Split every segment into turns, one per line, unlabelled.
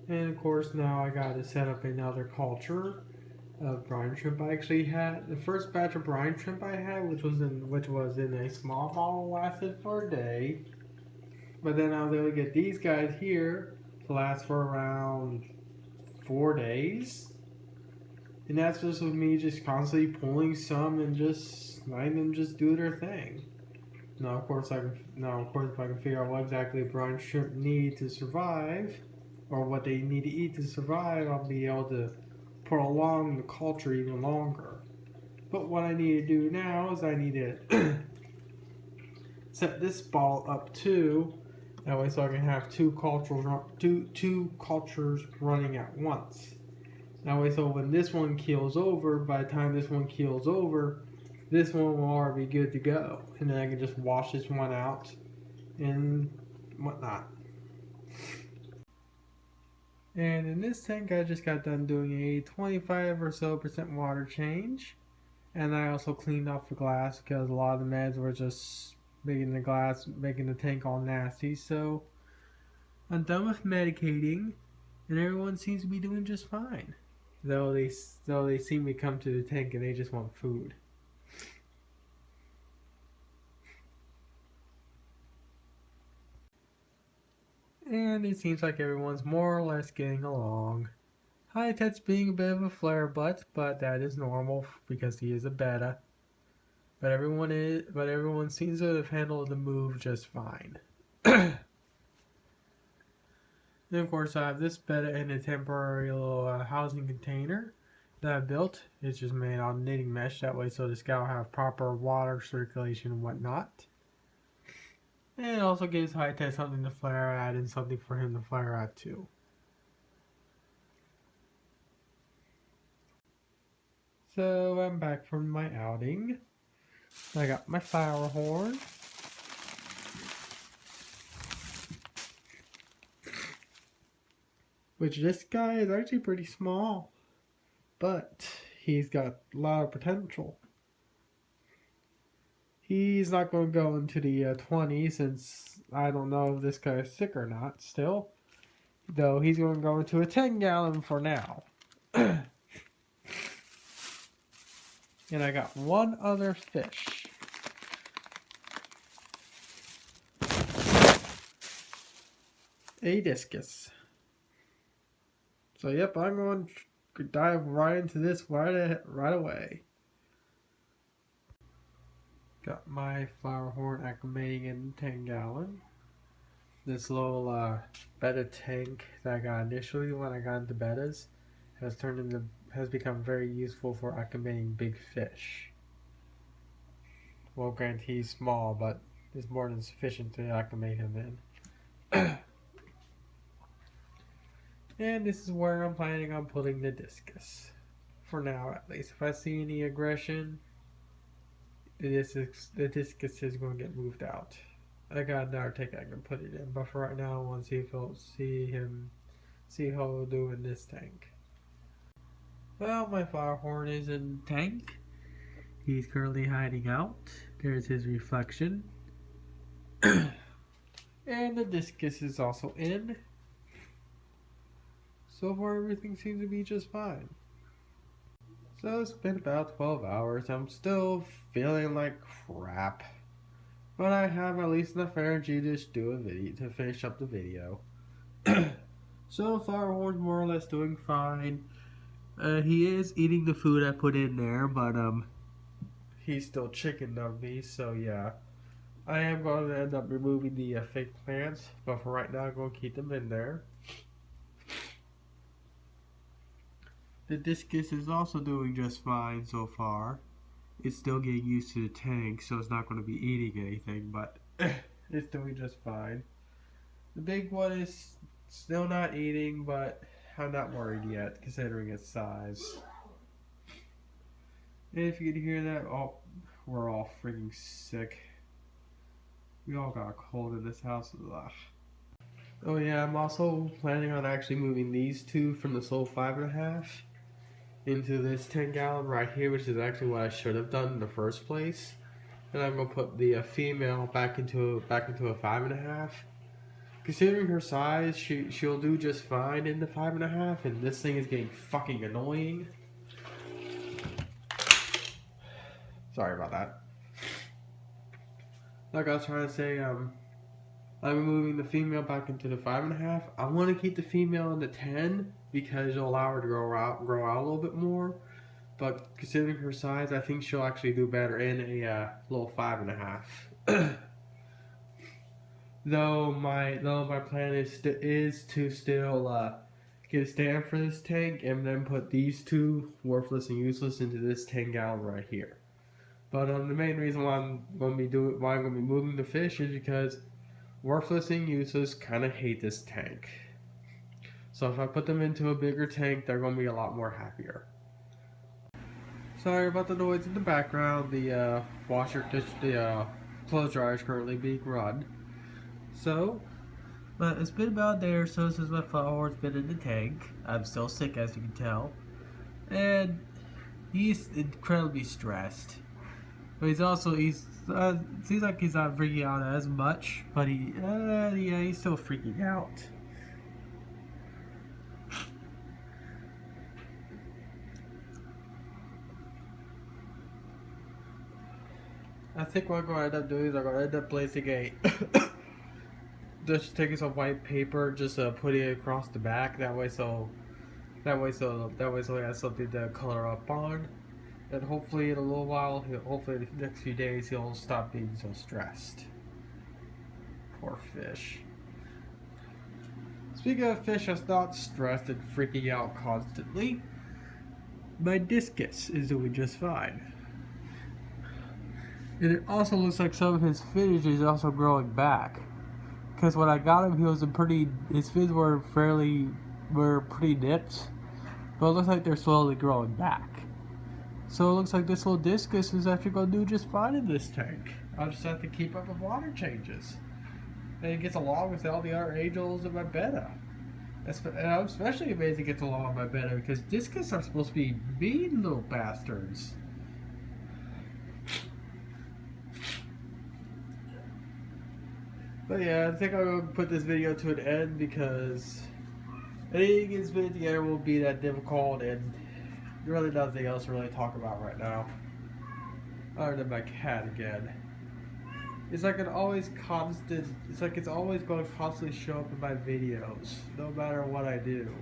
And of course now I got to set up another culture of brine shrimp. I actually had the first batch of brine shrimp I had, which was in a small bottle, lasted for a day. But then I was able to get these guys here to last for around 4 days. And that's just with me just constantly pulling some and just letting them just do their thing. If I can figure out what exactly brine shrimp need to survive, or what they need to eat to survive, I'll be able to prolong the culture even longer. But what I need to do now is I need to set this ball up too. That way, so I can have two cultures running at once. That way, so when this one keels over, by the time this one keels over, this one will already be good to go, and then I can just wash this one out and whatnot. And in this tank, I just got done doing a 25 or so % water change, and I also cleaned off the glass because a lot of the meds were just making the tank all nasty. So I'm done with medicating, and everyone seems to be doing just fine. Though they seem to come to the tank and they just want food. And it seems like everyone's more or less getting along. Hi-Tet's being a bit of a flare butt, but that is normal because he is a beta. But everyone seems to have handled the move just fine. And of course, I have this beta in a temporary little housing container that I built. It's just made out of knitting mesh, that way so this guy will have proper water circulation and whatnot. And it also gives Hi-Tet something to flare at and something for him to flare at too. So I'm back from my outing. I got my FlowerHorn. Which this guy is actually pretty small, but he's got a lot of potential. He's not going to go into the 20s since I don't know if this guy is sick or not still. Though he's going to go into a 10-gallon for now. And I got one other fish. A Discus. So yep, I'm going to dive right into this right away. Got my FlowerHorn acclimating in 10-gallon. This little betta tank that I got initially when I got into betas has become very useful for acclimating big fish. Well, granted he's small, but it's more than sufficient to acclimate him in. And this is where I'm planning on putting the Discus. For now, at least. If I see any aggression, the Discus is going to get moved out. I got another tank I can put it in, but for right now I want to see how he'll do in this tank. Well, my FlowerHorn is in the tank. He's currently hiding out. There's his reflection. And the Discus is also in. So far everything seems to be just fine. So it's been about 12 hours. I'm still feeling like crap. But I have at least enough energy to just do a video to finish up the video. So FlowerHorn's more or less doing fine. He is eating the food I put in there, but he's still chicken of me, so yeah. I am going to end up removing the fake plants, but for right now I'm going to keep them in there. The Discus is also doing just fine so far. It's still getting used to the tank, so it's not going to be eating anything, but it's doing just fine. The big one is still not eating, but I'm not worried yet, considering its size. And if you can hear that, oh, we're all freaking sick. We all got a cold in this house. Ugh. Oh yeah, I'm also planning on actually moving these two from the Soul 5.5 into this 10-gallon right here, which is actually what I should have done in the first place. And I'm gonna put the female back into a 5.5. considering her size, she'll do just fine in the 5.5, and this thing is getting fucking annoying. Sorry about that. Like I was trying to say, I'm moving the female back into the 5.5. I want to keep the female in the 10 because it'll allow her to grow out a little bit more. But considering her size, I think she'll actually do better in a little 5.5. Though my plan is to still get a stand for this tank and then put these two worthless and useless into this 10-gallon right here. But the main reason why I'm gonna be moving the fish is because worthless and useless kind of hate this tank. So if I put them into a bigger tank, they're gonna be a lot more happier. Sorry about the noise in the background. The clothes dryer is currently being run. So, but it's been about a day or so since my FlowerHorn's been in the tank. I'm still sick, as you can tell, and he's incredibly stressed. But he's seems like he's not freaking out as much, but he's still freaking out. I think what I'm going to end up doing is I'm going to end up placing a just taking some white paper, just putting it across the back. That way, so he has something to color up on. And hopefully, in a little while, hopefully in the next few days, he'll stop being so stressed. Poor fish. Speaking of fish that's not stressed and freaking out constantly, my Discus is doing just fine. And it also looks like some of his fins is also growing back. Because when I got him, his fins were pretty nipped, but it looks like they're slowly growing back. So it looks like this little Discus is actually going to do just fine in this tank. I'll just have to keep up with water changes. And it gets along with all the other angels in my betta. And I'm especially amazed it gets along with my betta because Discus are supposed to be mean little bastards. But yeah, I think I'm going to put this video to an end because editing this video together won't be that difficult, and really nothing else to really talk about right now. Other than my cat again. It's like it's always going to constantly show up in my videos, no matter what I do.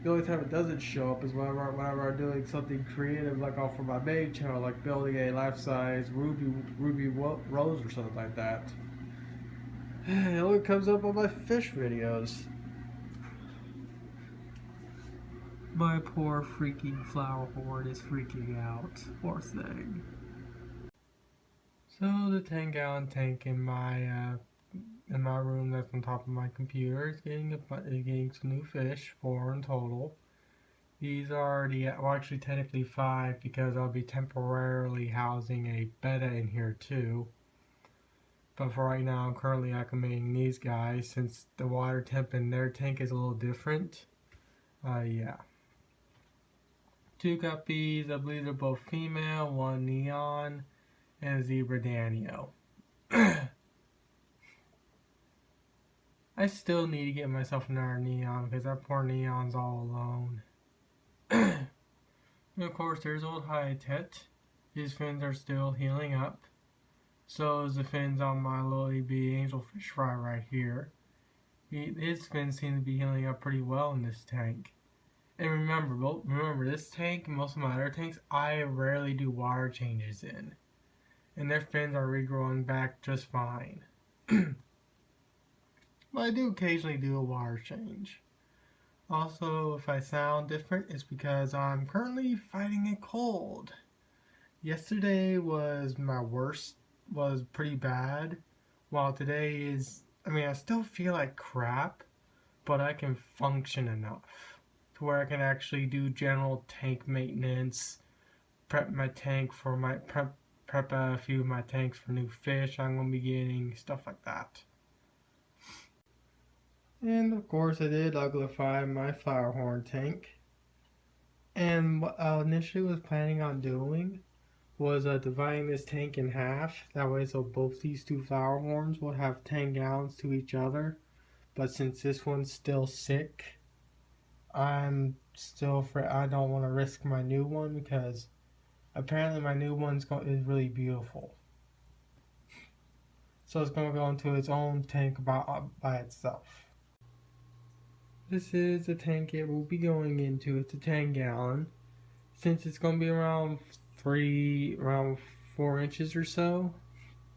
The only time it doesn't show up is whenever I'm doing something creative, like off of my main channel, like building a life-size ruby rose or something like that. It only comes up on my fish videos. My poor freaking FlowerHorn is freaking out. Poor thing. So the 10-gallon tank in my room that's on top of my computer is getting some new fish, 4 in total. These are already, well, actually technically 5 because I'll be temporarily housing a betta in here too. But for right now, I'm currently acclimating these guys since the water temp in their tank is a little different. Yeah. 2 guppies, I believe they're both female, 1 neon, and a zebra danio. I still need to get myself another neon because that poor neon's all alone. And of course, there's old Hyatet. His fins are still healing up. So is the fins on my little EB angelfish fry right here. His fins seem to be healing up pretty well in this tank. And remember this tank and most of my other tanks, I rarely do water changes in. And their fins are regrowing back just fine. But I do occasionally do a water change. Also, if I sound different, it's because I'm currently fighting a cold. Yesterday was pretty bad, while today is, I still feel like crap, but I can function enough to where I can actually do general tank maintenance, prep a few of my tanks for new fish I'm going to be getting, stuff like that. And of course I did uglify my FlowerHorn tank. And what I initially was planning on doing was dividing this tank in half. That way, so both these two flower horns will have 10 gallons to each other. But since this one's still sick, I'm still afraid. I don't want to risk my new one because apparently my new one's is really beautiful. So it's going to go into its own tank by itself. This is the tank it will be going into. It's a 10 gallon. Since it's going to be around 4 inches or so,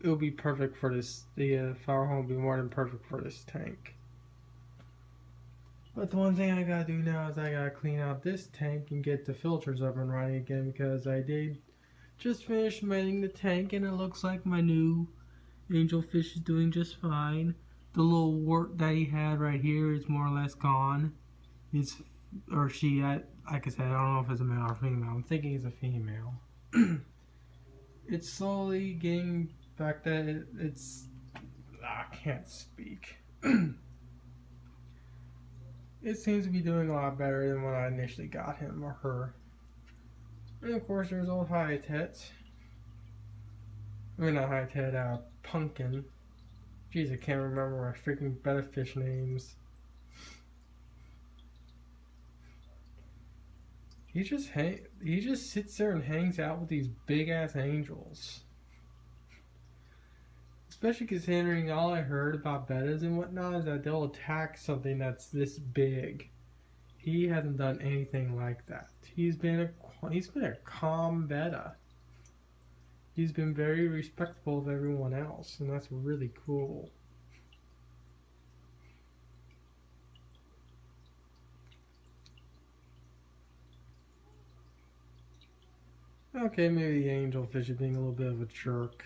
it will be perfect for this. The FlowerHorn will be more than perfect for this tank. But the one thing I gotta do now is I gotta clean out this tank and get the filters up and running again, because I did just finish mending the tank and it looks like my new angelfish is doing just fine. The little wart that he had right here is more or less gone. Like I said, I don't know if it's a male or female. I'm thinking it's a female. It's slowly getting back that I can't speak. It seems to be doing a lot better than when I initially got him or her. And of course there's old Hi-Tet. I mean not Hi-Tet, Pumpkin. Jeez, I can't remember my freaking betta fish names. He just sits there and hangs out with these big ass angels. Especially considering all I heard about bettas and whatnot is that they'll attack something that's this big. He hasn't done anything like that. He's been a calm betta. He's been very respectful of everyone else, and that's really cool. Okay, maybe the angelfish is being a little bit of a jerk.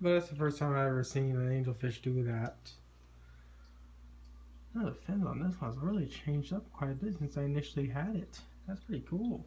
But that's the first time I've ever seen an angelfish do that. Oh, the fins on this one's really changed up quite a bit since I initially had it. That's pretty cool.